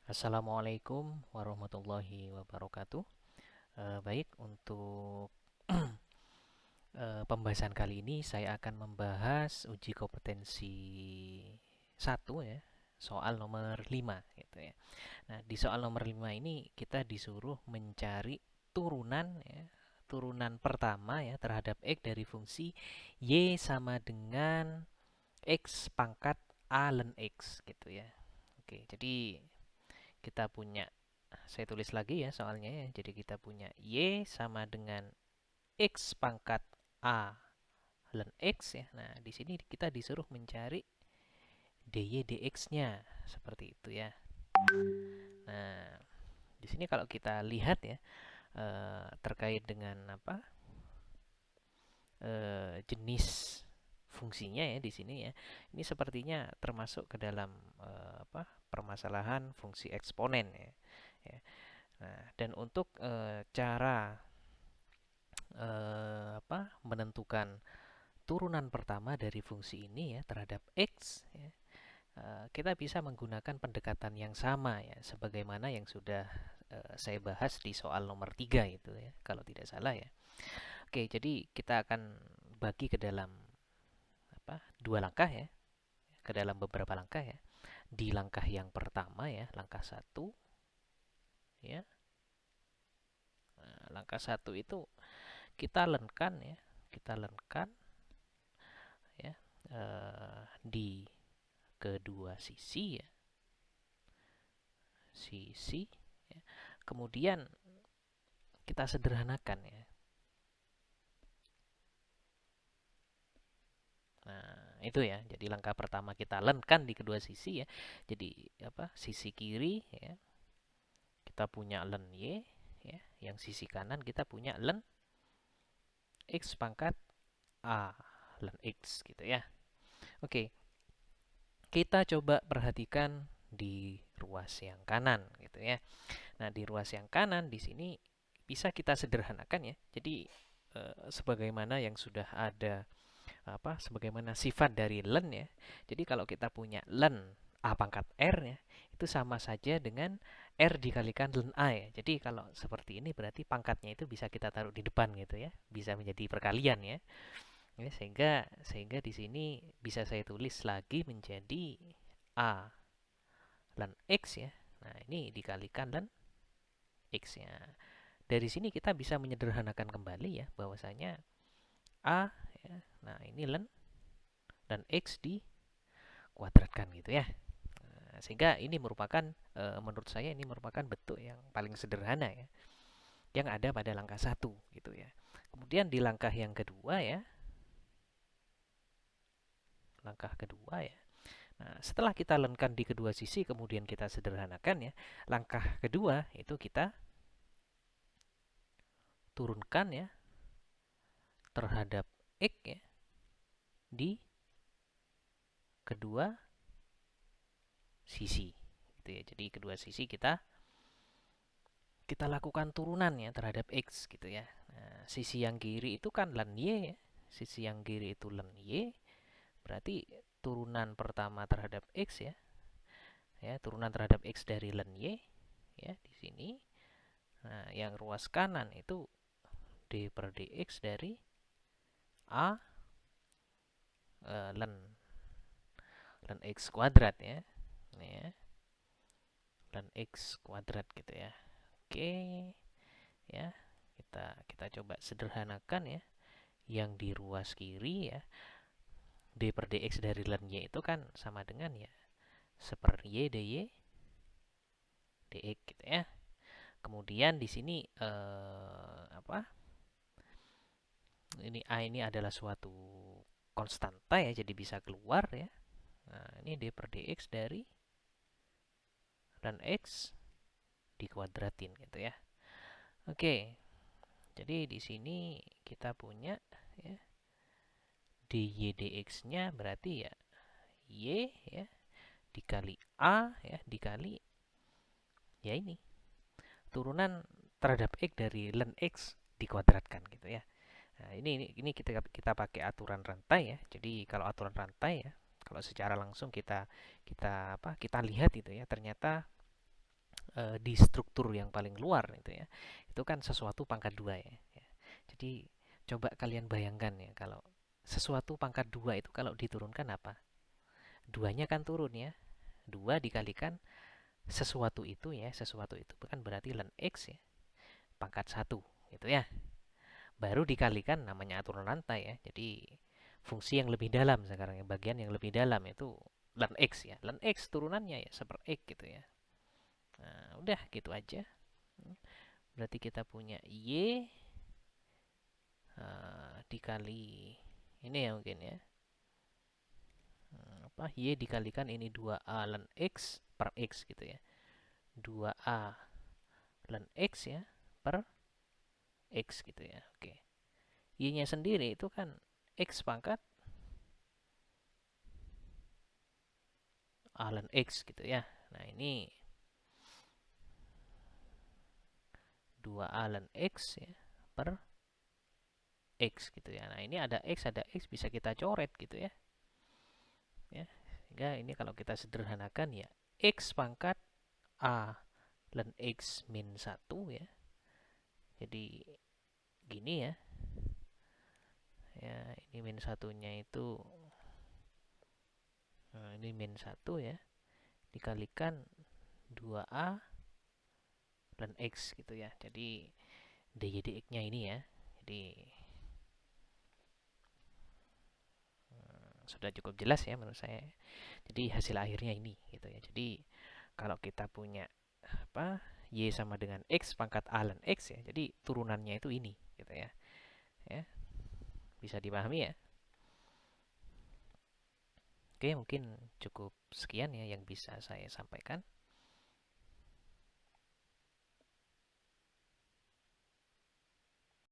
Assalamualaikum warahmatullahi wabarakatuh. Baik, untuk pembahasan kali ini saya akan membahas uji kompetensi satu ya, soal nomor 5 gitu ya. Nah, di soal nomor 5 ini kita disuruh mencari turunan ya, turunan pertama ya terhadap x dari fungsi y sama dengan x pangkat a ln x gitu ya. Oke, jadi kita punya, saya tulis lagi ya soalnya ya. Jadi kita punya y sama dengan x pangkat a ln x ya. Nah, di sini kita disuruh mencari dy dx-nya seperti itu ya. Nah, di sini kalau kita lihat ya terkait dengan apa jenis fungsinya ya di sini ya. Ini sepertinya termasuk ke dalam permasalahan fungsi eksponen ya. Ya. Nah, dan untuk cara menentukan turunan pertama dari fungsi ini ya terhadap x ya, kita bisa menggunakan pendekatan yang sama ya sebagaimana yang sudah saya bahas di soal nomor 3 itu ya kalau tidak salah ya. Oke, jadi kita akan bagi ke dalam dua langkah ya, ke dalam beberapa langkah ya. Di langkah yang pertama ya, langkah satu ya. Nah, langkah satu itu kita lenkan ya, kita lenkan ya di kedua sisi ya, sisi ya. Kemudian kita sederhanakan ya. Nah, itu ya. Jadi langkah pertama kita lenkan di kedua sisi ya. Jadi sisi kiri ya, kita punya len y ya, yang sisi kanan kita punya len x pangkat a len x gitu ya. Oke. Kita coba perhatikan di ruas yang kanan gitu ya. Nah, di ruas yang kanan di sini bisa kita sederhanakan ya. Jadi sebagaimana yang sudah ada sebagaimana sifat dari len ya. Jadi kalau kita punya len a pangkat r ya, itu sama saja dengan r dikalikan len a ya. Jadi kalau seperti ini berarti pangkatnya itu bisa kita taruh di depan gitu ya. Bisa menjadi perkalian ya. Ya, sehingga di sini bisa saya tulis lagi menjadi a len x ya. Nah, ini dikalikan len x-nya. Dari sini kita bisa menyederhanakan kembali ya bahwasanya a ya. Nah, ini len dan x dikuadratkan gitu ya. Nah, sehingga ini merupakan menurut saya ini merupakan bentuk yang paling sederhana ya yang ada pada langkah satu gitu ya. Kemudian di langkah yang kedua ya. Langkah kedua ya. Nah, setelah kita lenkan di kedua sisi kemudian kita sederhanakan ya. Langkah kedua itu kita turunkan ya terhadap x ya di kedua sisi gitu ya. Jadi kedua sisi kita lakukan turunan ya terhadap x gitu ya. Nah, sisi yang kiri itu kan len y ya. Sisi yang kiri itu len y. Berarti turunan pertama terhadap x ya. Ya, turunan terhadap x dari len y ya di sini. Nah, yang ruas kanan itu d per dx dari a len x kuadrat ya. Ini ya. Len x kuadrat gitu ya. Oke. Ya. Kita coba sederhanakan ya. Yang di ruas kiri ya. D per dx dari len y itu kan sama dengan ya seper y dy dx gitu ya. Kemudian di sini ini adalah suatu konstanta ya, jadi bisa keluar ya. Nah, ini d per dx dari len x dikuadratin gitu ya. Oke. Jadi di sini kita punya ya dy dx-nya berarti ya y ya dikali a ya dikali ya ini turunan terhadap x dari len x dikuadratkan gitu ya. Nah, ini kita pakai aturan rantai ya. Jadi kalau aturan rantai ya, kalau secara langsung kita lihat itu ya, ternyata di struktur yang paling luar itu ya, itu kan sesuatu pangkat 2 ya. Jadi coba kalian bayangkan ya, kalau sesuatu pangkat 2 itu kalau diturunkan apa? Duanya kan turun ya. 2 dikalikan sesuatu itu ya, sesuatu itu bukan berarti ln X ya, pangkat 1 gitu ya. Baru dikalikan namanya aturan rantai ya. Jadi fungsi yang lebih dalam sekarang ya, bagian yang lebih dalam itu ln X ya. Ln X turunannya ya seper X gitu ya. Nah, udah gitu aja. Berarti kita punya Y dikali ini ya mungkin ya. Apa Y dikalikan ini 2A ln X per X gitu ya. 2A ln X ya per X gitu ya. Oke. Y-nya sendiri itu kan X pangkat A ln X gitu ya. Nah ini 2A ln X ya per X gitu ya. Nah ini ada X bisa kita coret gitu ya. Sehingga ini kalau kita sederhanakan ya X pangkat A ln X min 1 ya. Jadi gini ya. Ya, ini min satunya itu ini min 1 ya. Dikalikan 2A ln X gitu ya. Jadi dy dx-nya ini ya. Jadi sudah cukup jelas ya menurut saya. Jadi hasil akhirnya ini gitu ya. Jadi kalau kita punya apa y sama dengan x pangkat a ln x ya. Jadi turunannya itu ini gitu ya. Ya, bisa dipahami ya. Oke, mungkin cukup sekian ya yang bisa saya sampaikan.